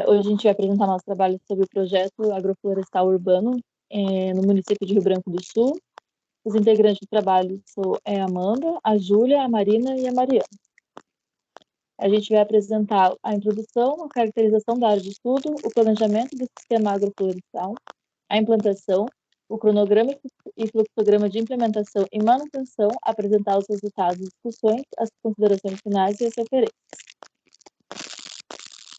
Hoje a gente vai apresentar nosso trabalho sobre o projeto agroflorestal urbano no município de Rio Branco do Sul. Os integrantes do trabalho são a Amanda, a Júlia, a Marina e a Mariana. A gente vai apresentar a introdução, a caracterização da área de estudo, o planejamento do sistema agroflorestal, a implantação, o cronograma e fluxograma de implementação e manutenção, apresentar os resultados, discussões, as considerações finais e as referências.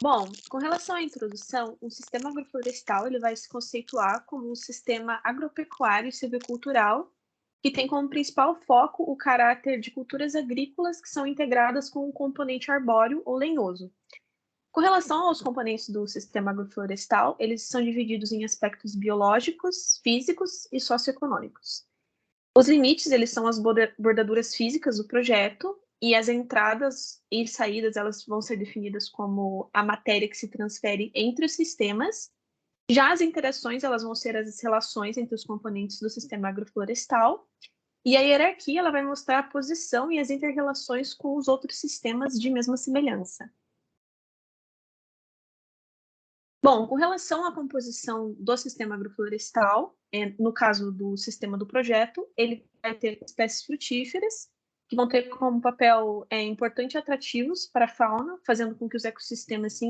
Bom, com relação à introdução, o sistema agroflorestal ele vai se conceituar como um sistema agropecuário e silvicultural que tem como principal foco o caráter de culturas agrícolas que são integradas com um componente arbóreo ou lenhoso. Com relação aos componentes do sistema agroflorestal, eles são divididos em aspectos biológicos, físicos e socioeconômicos. Os limites, eles são as bordaduras físicas do projeto, e as entradas e saídas, elas vão ser definidas como a matéria que se transfere entre os sistemas. Já as interações, elas vão ser as relações entre os componentes do sistema agroflorestal. E a hierarquia, ela vai mostrar a posição e as interrelações com os outros sistemas de mesma semelhança. Bom, com relação à composição do sistema agroflorestal, no caso do sistema do projeto, ele vai ter espécies frutíferas, que vão ter como papel importante e atrativos para a fauna, fazendo com que os ecossistemas se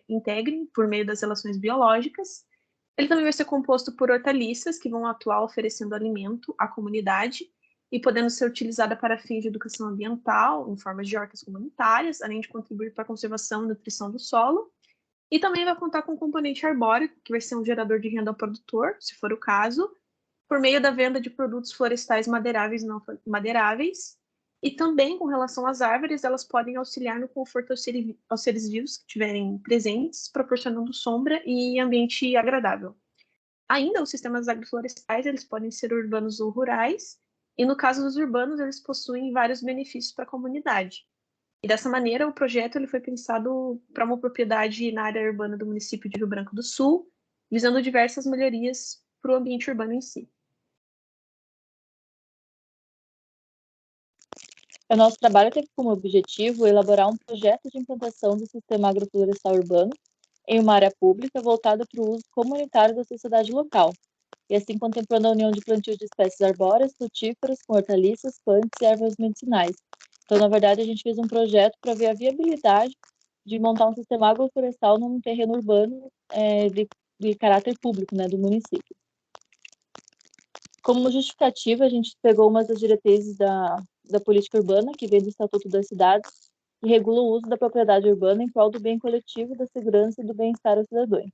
integrem por meio das relações biológicas. Ele também vai ser composto por hortaliças, que vão atuar oferecendo alimento à comunidade e podendo ser utilizada para fins de educação ambiental, em forma de hortas comunitárias, além de contribuir para a conservação e nutrição do solo. E também vai contar com um componente arbóreo, que vai ser um gerador de renda ao produtor, se for o caso, por meio da venda de produtos florestais madeiráveis e não madeiráveis. E também, com relação às árvores, elas podem auxiliar no conforto aos seres vivos que estiverem presentes, proporcionando sombra e ambiente agradável. Ainda, os sistemas agroflorestais, eles podem ser urbanos ou rurais, e no caso dos urbanos, eles possuem vários benefícios para a comunidade. E dessa maneira, o projeto ele foi pensado para uma propriedade na área urbana do município de Rio Branco do Sul, visando diversas melhorias para o ambiente urbano em si. O nosso trabalho teve como objetivo elaborar um projeto de implantação do sistema agroflorestal urbano em uma área pública voltada para o uso comunitário da sociedade local, e assim contemplando a união de plantio de espécies arbóreas, frutíferas, com hortaliças, plantas e ervas medicinais. Então, na verdade, a gente fez um projeto para ver a viabilidade de montar um sistema agroflorestal num terreno urbano de caráter público, né, do município. Como justificativa, a gente pegou uma das diretrizes da política urbana, que vem do Estatuto das Cidades, que regula o uso da propriedade urbana em prol do bem coletivo, da segurança e do bem-estar aos cidadãos.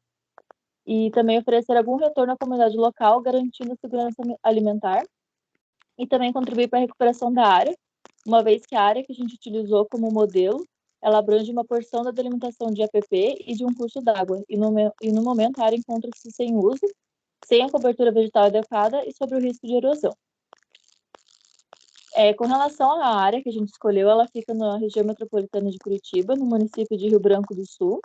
E também oferecer algum retorno à comunidade local, garantindo a segurança alimentar, e também contribuir para a recuperação da área, uma vez que a área que a gente utilizou como modelo, ela abrange uma porção da delimitação de APP e de um curso d'água, e no momento a área encontra-se sem uso, sem a cobertura vegetal adequada e sob o risco de erosão. Com relação à área que a gente escolheu, ela fica na região metropolitana de Curitiba, no município de Rio Branco do Sul.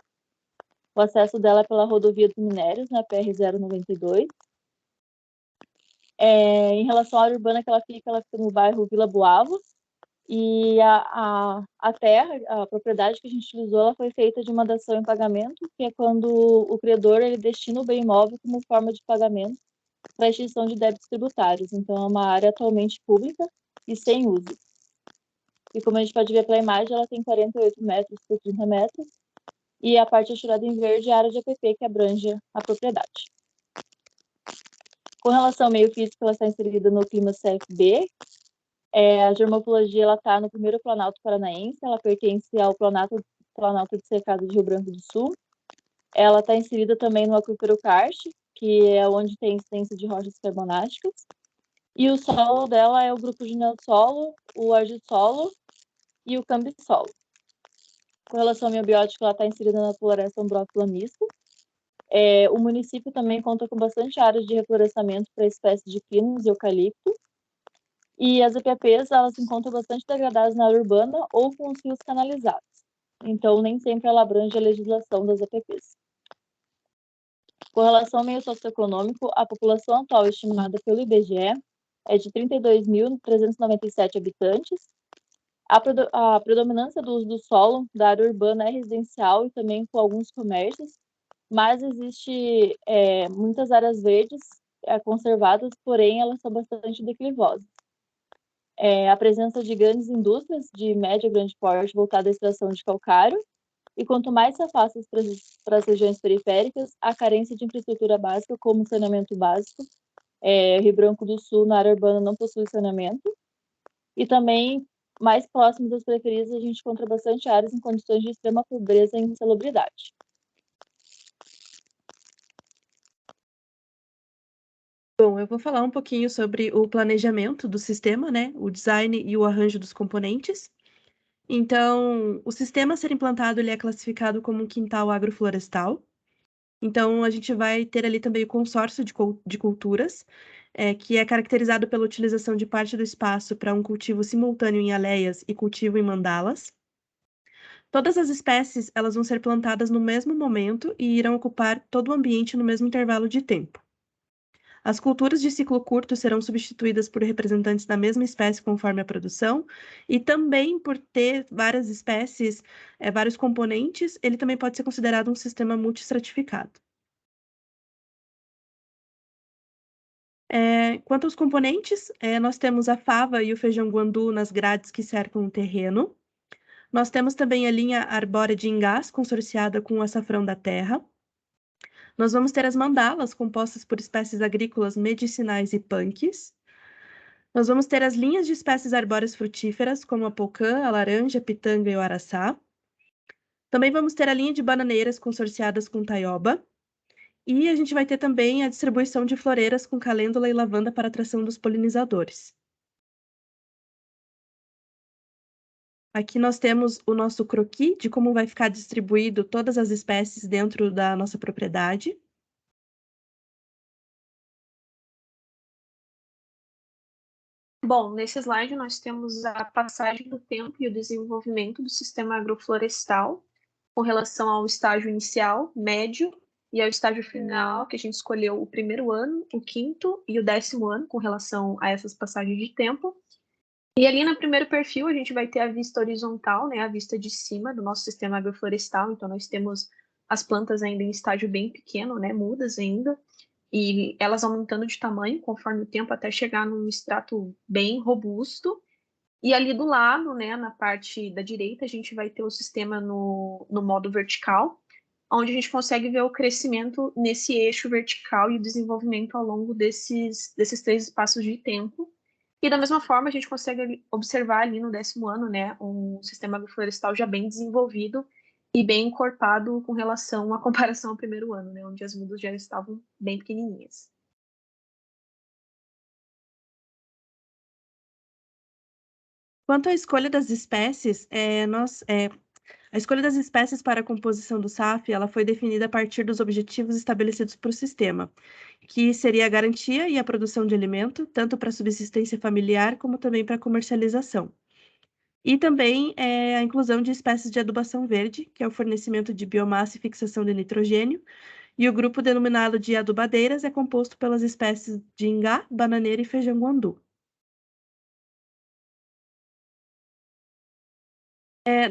O acesso dela é pela rodovia dos Minérios, na PR-092. Em relação à área urbana que ela fica no bairro Vila Boavos. E a terra, a propriedade que a gente utilizou, ela foi feita de uma dação em pagamento, que é quando o credor ele destina o bem imóvel como forma de pagamento para a extinção de débitos tributários. Então, é uma área atualmente pública e sem uso. E como a gente pode ver pela imagem, ela tem 48 metros por 30 metros, e a parte estirada em verde é a área de APP que abrange a propriedade. Com relação ao meio físico, ela está inserida no clima CFB. A germoflogia está no primeiro Planalto Paranaense, ela pertence ao Planalto de Cercado de Rio Branco do Sul. Ela está inserida também no aquífero Karst, que é onde tem incidência de rochas carbonáticas. E o solo dela é o grupo de neossolo, o argissolo e o cambissolo. Com relação ao meio biótico, ela está inserida na floresta umbrófila mista. O município também conta com bastante áreas de reflorestamento para espécies de pinos e eucalipto. E as EPPs, elas se encontram bastante degradadas na área urbana ou com os rios canalizados. Então, nem sempre ela abrange a legislação das EPPs. Com relação ao meio socioeconômico, a população atual estimada pelo IBGE é de 32.397 habitantes. A predominância do uso do solo da área urbana é residencial e também com alguns comércios, mas existe muitas áreas verdes conservadas, porém elas são bastante declivosas. A presença de grandes indústrias de médio e grande porte voltada à extração de calcário, e quanto mais se afasta para as regiões periféricas, a carência de infraestrutura básica, como saneamento básico. Rio Branco do Sul, na área urbana, não possui saneamento. E também, mais próximo das periferias, a gente encontra bastante áreas em condições de extrema pobreza e insalubridade. Bom, eu vou falar um pouquinho sobre o planejamento do sistema, né? O design e o arranjo dos componentes. Então, o sistema a ser implantado, ele é classificado como um quintal agroflorestal. Então, a gente vai ter ali também o consórcio de culturas, que é caracterizado pela utilização de parte do espaço para um cultivo simultâneo em aleias e cultivo em mandalas. Todas as espécies, elas vão ser plantadas no mesmo momento e irão ocupar todo o ambiente no mesmo intervalo de tempo. As culturas de ciclo curto serão substituídas por representantes da mesma espécie conforme a produção, e também por ter várias espécies, vários componentes, ele também pode ser considerado um sistema multistratificado. Quanto aos componentes, nós temos a fava e o feijão guandu nas grades que cercam o terreno. Nós temos também a linha arbórea de ingás, consorciada com o açafrão da terra. Nós vamos ter as mandalas, compostas por espécies agrícolas medicinais e punks. Nós vamos ter as linhas de espécies arbóreas frutíferas, como a pocã, a laranja, a pitanga e o araçá. Também vamos ter a linha de bananeiras consorciadas com taioba. E a gente vai ter também a distribuição de floreiras com calêndula e lavanda para atração dos polinizadores. Aqui nós temos o nosso croquis de como vai ficar distribuído todas as espécies dentro da nossa propriedade. Bom, nesse slide nós temos a passagem do tempo e o desenvolvimento do sistema agroflorestal com relação ao estágio inicial, médio e ao estágio final, que a gente escolheu o primeiro ano, o quinto e o 10º ano com relação a essas passagens de tempo. E ali no primeiro perfil a gente vai ter a vista horizontal, né, a vista de cima do nosso sistema agroflorestal. Então nós temos as plantas ainda em estágio bem pequeno, né, mudas ainda, e elas aumentando de tamanho conforme o tempo até chegar num extrato bem robusto. E ali do lado, né, na parte da direita, a gente vai ter o sistema no modo vertical, onde a gente consegue ver o crescimento nesse eixo vertical e o desenvolvimento ao longo desses 3 espaços de tempo. E da mesma forma, a gente consegue observar ali no 10º ano, né, um sistema agroflorestal já bem desenvolvido e bem encorpado com relação à comparação ao primeiro ano, né, onde as mudas já estavam bem pequenininhas. Quanto à escolha das espécies, a escolha das espécies para a composição do SAF, ela foi definida a partir dos objetivos estabelecidos para o sistema, que seria a garantia e a produção de alimento, tanto para subsistência familiar como também para comercialização. E também a inclusão de espécies de adubação verde, que é o fornecimento de biomassa e fixação de nitrogênio, e o grupo denominado de adubadeiras é composto pelas espécies de ingá, bananeira e feijão guandu.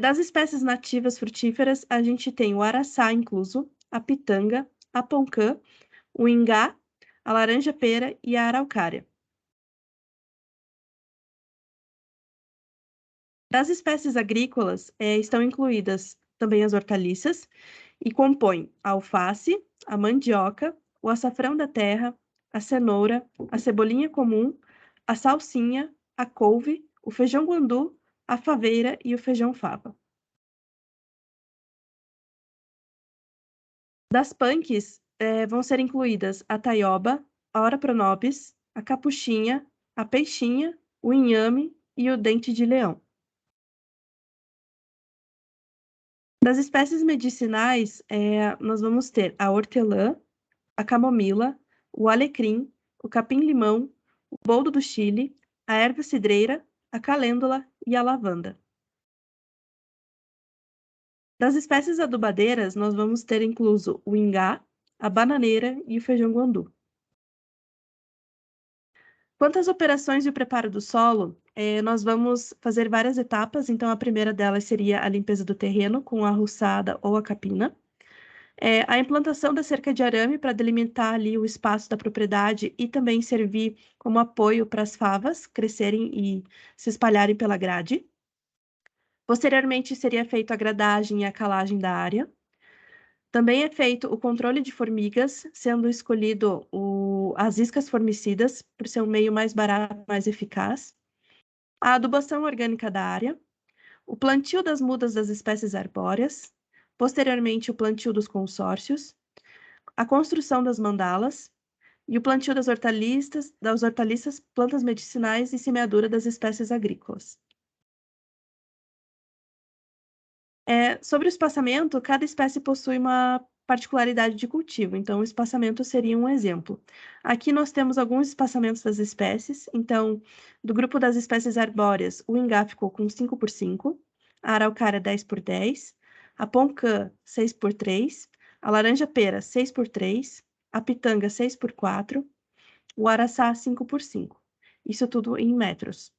Das espécies nativas frutíferas, a gente tem o araçá incluso, a pitanga, a poncã, o ingá, a laranja-pera e a araucária. Das espécies agrícolas, estão incluídas também as hortaliças e compõem a alface, a mandioca, o açafrão da terra, a cenoura, a cebolinha comum, a salsinha, a couve, o feijão guandu, a faveira e o feijão fava. Das punks, vão ser incluídas a taioba, a ora pronobis, a capuchinha, a peixinha, o inhame e o dente de leão. Das espécies medicinais, nós vamos ter a hortelã, a camomila, o alecrim, o capim-limão, o boldo do Chile, a erva cidreira, a calêndula e a lavanda. Das espécies adubadeiras, nós vamos ter incluso o ingá, a bananeira e o feijão guandu. Quanto às operações e o preparo do solo, nós vamos fazer várias etapas, então a primeira delas seria a limpeza do terreno com a roçada ou a capina. A implantação da cerca de arame para delimitar ali o espaço da propriedade e também servir como apoio para as favas crescerem e se espalharem pela grade. Posteriormente, seria feita a gradagem e a calagem da área. Também é feito o controle de formigas, sendo escolhido as iscas formicidas, por ser um meio mais barato, mais eficaz. A adubação orgânica da área. O plantio das mudas das espécies arbóreas. Posteriormente, o plantio dos consórcios. A construção das mandalas. E o plantio das hortaliças, plantas medicinais e semeadura das espécies agrícolas. Sobre o espaçamento, cada espécie possui uma particularidade de cultivo, então o espaçamento seria um exemplo. Aqui nós temos alguns espaçamentos das espécies, então, do grupo das espécies arbóreas, o ingá ficou com 5x5, a araucária 10x10, a poncã 6x3, a laranja-pera 6x3, a pitanga 6x4, o araçá 5x5. Isso tudo em metros.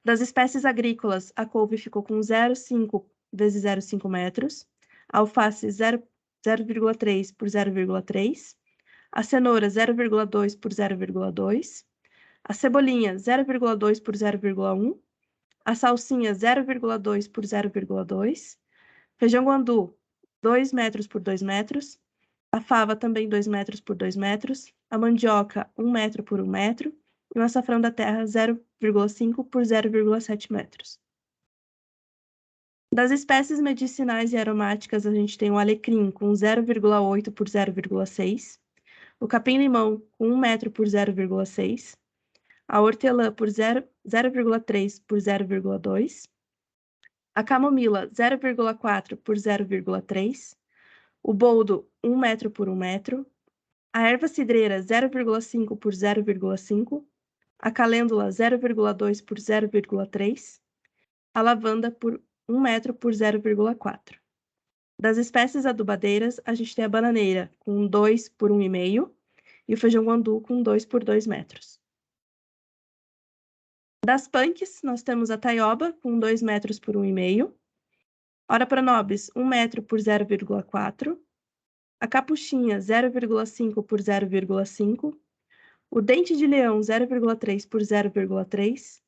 Das espécies agrícolas, a couve ficou com 0,5 vezes 0,5 metros, a alface 0,3 por 0,3, a cenoura 0,2 por 0,2, a cebolinha 0,2 por 0,1, a salsinha 0,2 por 0,2, feijão guandu 2 metros por 2 metros, a fava também 2 metros por 2 metros, a mandioca 1 metro por 1 metro, e o açafrão da terra 0,5 por 0,7 metros. Das espécies medicinais e aromáticas, a gente tem o alecrim com 0,8 por 0,6, o capim-limão com 1 metro por 0,6, a hortelã por 0,3 por 0,2, a camomila 0,4 por 0,3, o boldo 1 metro por 1 metro, a erva cidreira 0,5 por 0,5, a calêndula 0,2 por 0,3, a lavanda por 1 metro por 0,4. Das espécies adubadeiras, a gente tem a bananeira com 2 por 1,5 e o feijão guandu com 2 por 2 metros. Das punks, nós temos a taioba com 2 metros por 1,5, ora pronobis 1 metro por 0,4, a capuchinha 0,5 por 0,5, o dente de leão 0,3 por 0,3,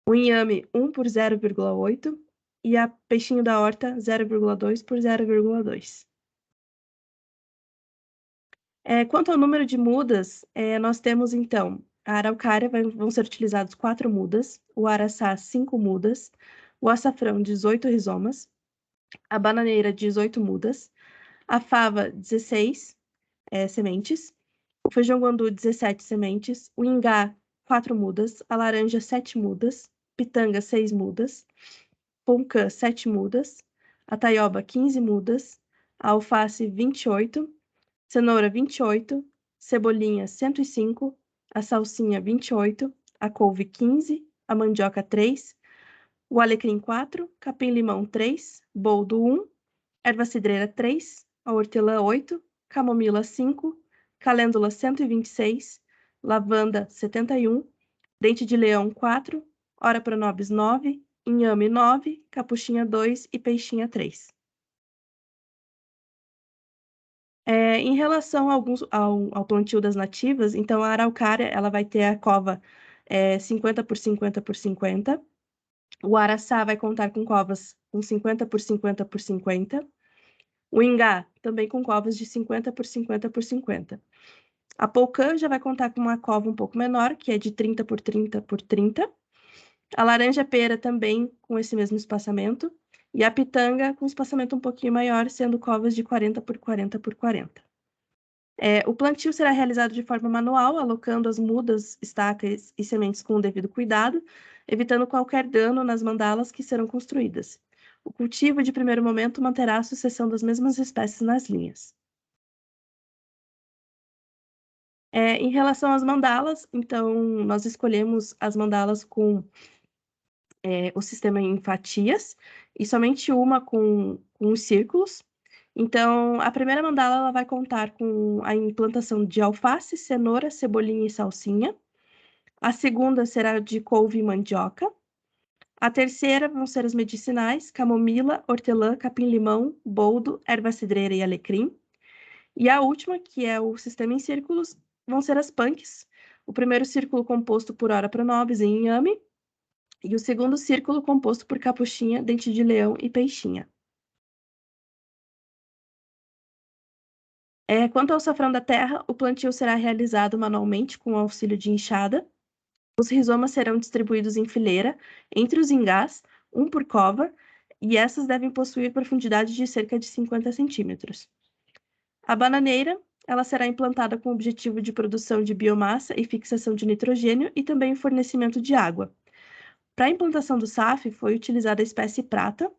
o inhame 1 por 0,8 e a peixinho da horta 0,2 por 0,2. Quanto ao número de mudas, nós temos então a araucária vão ser utilizados 4 mudas, o araçá 5 mudas, o açafrão 18 rizomas, a bananeira 18 mudas, a fava 16 sementes, o feijão guandu 17 sementes, o ingá 4 mudas, a laranja 7 mudas, pitanga 6 mudas, poncã 7 mudas, a taioba 15 mudas, a alface 28, cenoura 28, cebolinha 105, a salsinha 28, a couve 15, a mandioca 3, o alecrim 4, capim-limão 3, boldo 1, erva cidreira 3, a hortelã 8, camomila 5, calêndula 126, lavanda 71, dente de leão 4, ora pronobis 9, inhame 9, capuchinha 2 e peixinha 3. Em relação ao plantio das nativas, então a araucária ela vai ter a cova 50 por 50 por 50, o araçá vai contar com covas com 50 por 50 por 50, o ingá também com covas de 50 por 50 por 50. A poncã já vai contar com uma cova um pouco menor, que é de 30 por 30 por 30. A laranja-pera também com esse mesmo espaçamento. E a pitanga com espaçamento um pouquinho maior, sendo covas de 40 por 40 por 40. O plantio será realizado de forma manual, alocando as mudas, estacas e sementes com o devido cuidado, evitando qualquer dano nas mandalas que serão construídas. O cultivo, de primeiro momento, manterá a sucessão das mesmas espécies nas linhas. Em relação às mandalas, então, nós escolhemos as mandalas com o sistema em fatias, e somente uma com os círculos. Então, a primeira mandala ela vai contar com a implantação de alface, cenoura, cebolinha e salsinha. A segunda será de couve e mandioca. A terceira vão ser as medicinais, camomila, hortelã, capim-limão, boldo, erva cidreira e alecrim. E a última, que é o sistema em círculos, vão ser as punks. O primeiro círculo composto por ora pronobis e inhame, e o segundo círculo composto por capuchinha, dente de leão e peixinha. Quanto ao safrão da terra, o plantio será realizado manualmente com o auxílio de enxada. Os rizomas serão distribuídos em fileira entre os ingás, um por cova, e essas devem possuir profundidade de cerca de 50 centímetros. A bananeira, ela será implantada com o objetivo de produção de biomassa e fixação de nitrogênio e também o fornecimento de água. Para a implantação do SAF, foi utilizada a espécie prata,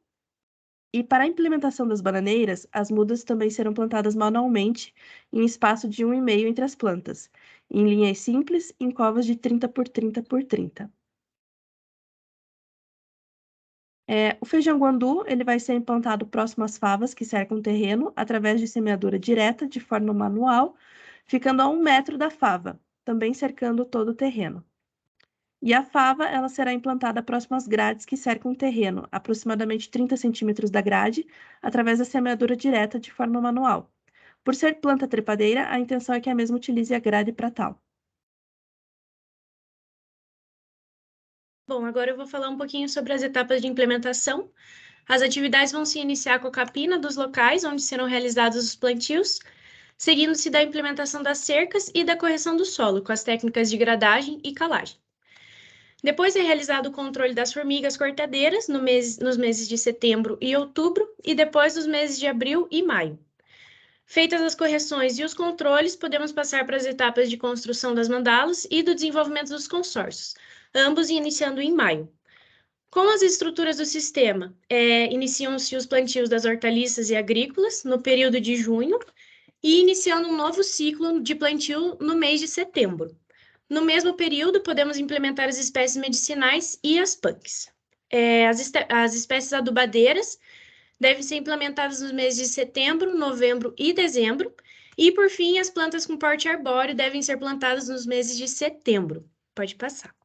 e para a implementação das bananeiras, as mudas também serão plantadas manualmente em espaço de 1,5 entre as plantas, em linhas simples, em covas de 30 por 30 por 30. O feijão guandu, ele vai ser implantado próximo às favas que cercam o terreno, através de semeadura direta, de forma manual, ficando a 1 metro da fava, também cercando todo o terreno. E a fava, ela será implantada próximo às grades que cercam o terreno, aproximadamente 30 centímetros da grade, através da semeadura direta de forma manual. Por ser planta trepadeira, a intenção é que a mesma utilize a grade para tal. Bom, agora eu vou falar um pouquinho sobre as etapas de implementação. As atividades vão se iniciar com a capina dos locais onde serão realizados os plantios, seguindo-se da implementação das cercas e da correção do solo, com as técnicas de gradagem e calagem. Depois é realizado o controle das formigas cortadeiras nos meses de setembro e outubro, e depois nos meses de abril e maio. Feitas as correções e os controles, podemos passar para as etapas de construção das mandalas e do desenvolvimento dos consórcios, ambos iniciando em maio. Com as estruturas do sistema, iniciam-se os plantios das hortaliças e agrícolas no período de junho e iniciando um novo ciclo de plantio no mês de setembro. No mesmo período, podemos implementar as espécies medicinais e as punks. As espécies adubadeiras devem ser implementadas nos meses de setembro, novembro e dezembro. E, por fim, as plantas com porte arbóreo devem ser plantadas nos meses de setembro. Pode passar.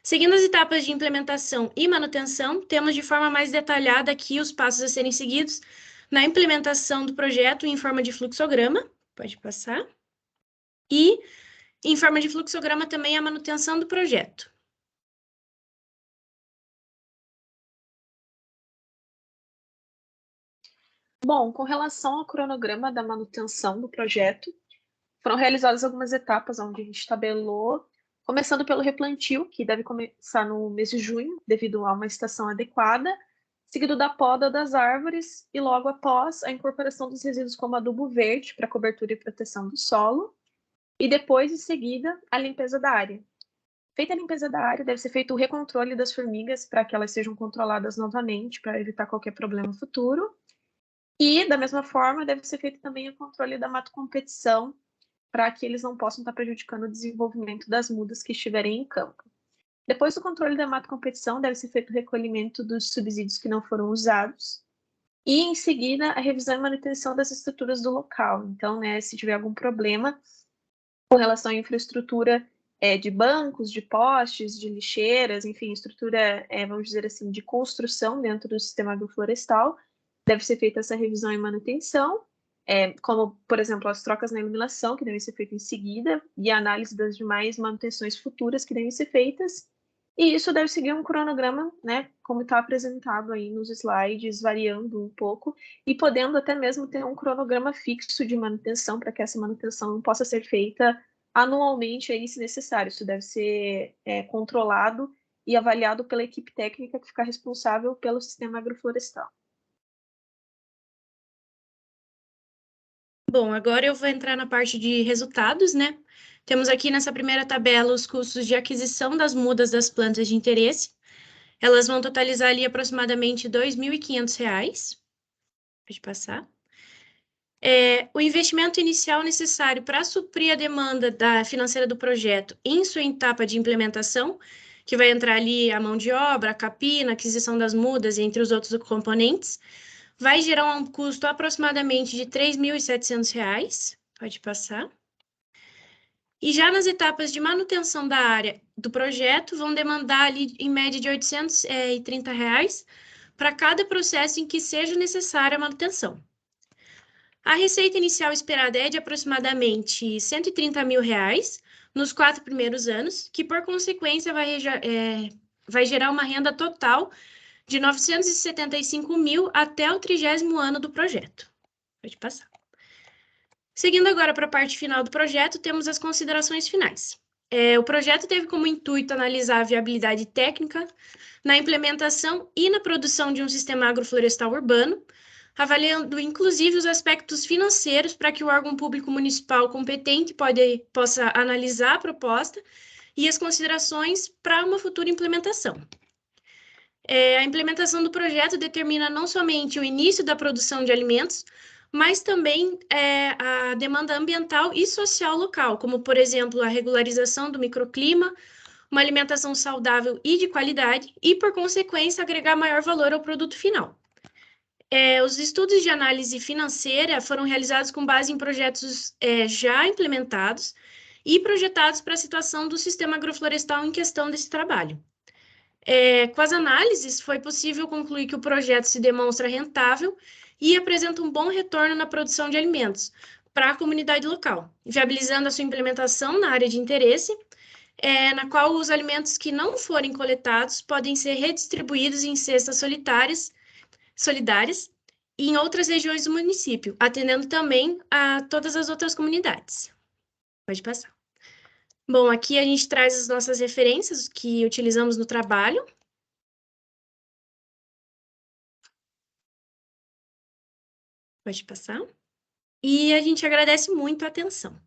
Seguindo as etapas de implementação e manutenção, temos de forma mais detalhada aqui os passos a serem seguidos na implementação do projeto em forma de fluxograma. Pode passar. E, em forma de fluxograma, também a manutenção do projeto. Bom, com relação ao cronograma da manutenção do projeto, foram realizadas algumas etapas onde a gente tabelou, começando pelo replantio, que deve começar no mês de junho, devido a uma estação adequada, seguido da poda das árvores e logo após a incorporação dos resíduos como adubo verde para cobertura e proteção do solo, e depois, em seguida, a limpeza da área. Feita a limpeza da área, deve ser feito o recontrole das formigas para que elas sejam controladas novamente, para evitar qualquer problema futuro. E, da mesma forma, deve ser feito também o controle da mato-competição, para que eles não possam estar prejudicando o desenvolvimento das mudas que estiverem em campo. Depois do controle da mato-competição, deve ser feito o recolhimento dos subsídios que não foram usados. E, em seguida, a revisão e manutenção das estruturas do local. Então, se tiver algum problema com relação à infraestrutura de bancos, de postes, de lixeiras, enfim, estrutura, vamos dizer assim, de construção dentro do sistema agroflorestal, deve ser feita essa revisão e manutenção, como, por exemplo, as trocas na iluminação, que devem ser feitas em seguida, e a análise das demais manutenções futuras que devem ser feitas. E isso deve seguir um cronograma, como está apresentado aí nos slides, variando um pouco, e podendo até mesmo ter um cronograma fixo de manutenção, para que essa manutenção possa ser feita anualmente, aí, se necessário. Isso deve ser controlado e avaliado pela equipe técnica que fica responsável pelo sistema agroflorestal. Bom, agora eu vou entrar na parte de resultados, né? Temos aqui nessa primeira tabela os custos de aquisição das mudas das plantas de interesse. Elas vão totalizar ali aproximadamente R$ 2.500. Pode passar. O investimento inicial necessário para suprir a demanda financeira do projeto em sua etapa de implementação, que vai entrar ali a mão de obra, a capina, a aquisição das mudas, entre os outros componentes, vai gerar um custo aproximadamente de R$ 3.700. Pode passar. E já nas etapas de manutenção da área do projeto, vão demandar ali em média de R$ 830 para cada processo em que seja necessária a manutenção. A receita inicial esperada é de aproximadamente R$ 130 mil nos 4 primeiros anos, que por consequência vai gerar uma renda total de R$ 975 mil até o 30º ano do projeto. Pode passar. Seguindo agora para a parte final do projeto, temos as considerações finais. O projeto teve como intuito analisar a viabilidade técnica na implementação e na produção de um sistema agroflorestal urbano, avaliando inclusive os aspectos financeiros para que o órgão público municipal competente possa analisar a proposta e as considerações para uma futura implementação. A implementação do projeto determina não somente o início da produção de alimentos, mas também a demanda ambiental e social local, como, por exemplo, a regularização do microclima, uma alimentação saudável e de qualidade, e, por consequência, agregar maior valor ao produto final. Os estudos de análise financeira foram realizados com base em projetos já implementados e projetados para a situação do sistema agroflorestal em questão desse trabalho. Com as análises, foi possível concluir que o projeto se demonstra rentável e apresenta um bom retorno na produção de alimentos para a comunidade local, viabilizando a sua implementação na área de interesse, na qual os alimentos que não forem coletados podem ser redistribuídos em cestas solidárias e em outras regiões do município, atendendo também a todas as outras comunidades. Pode passar. Bom, aqui a gente traz as nossas referências que utilizamos no trabalho. Pode passar. E a gente agradece muito a atenção.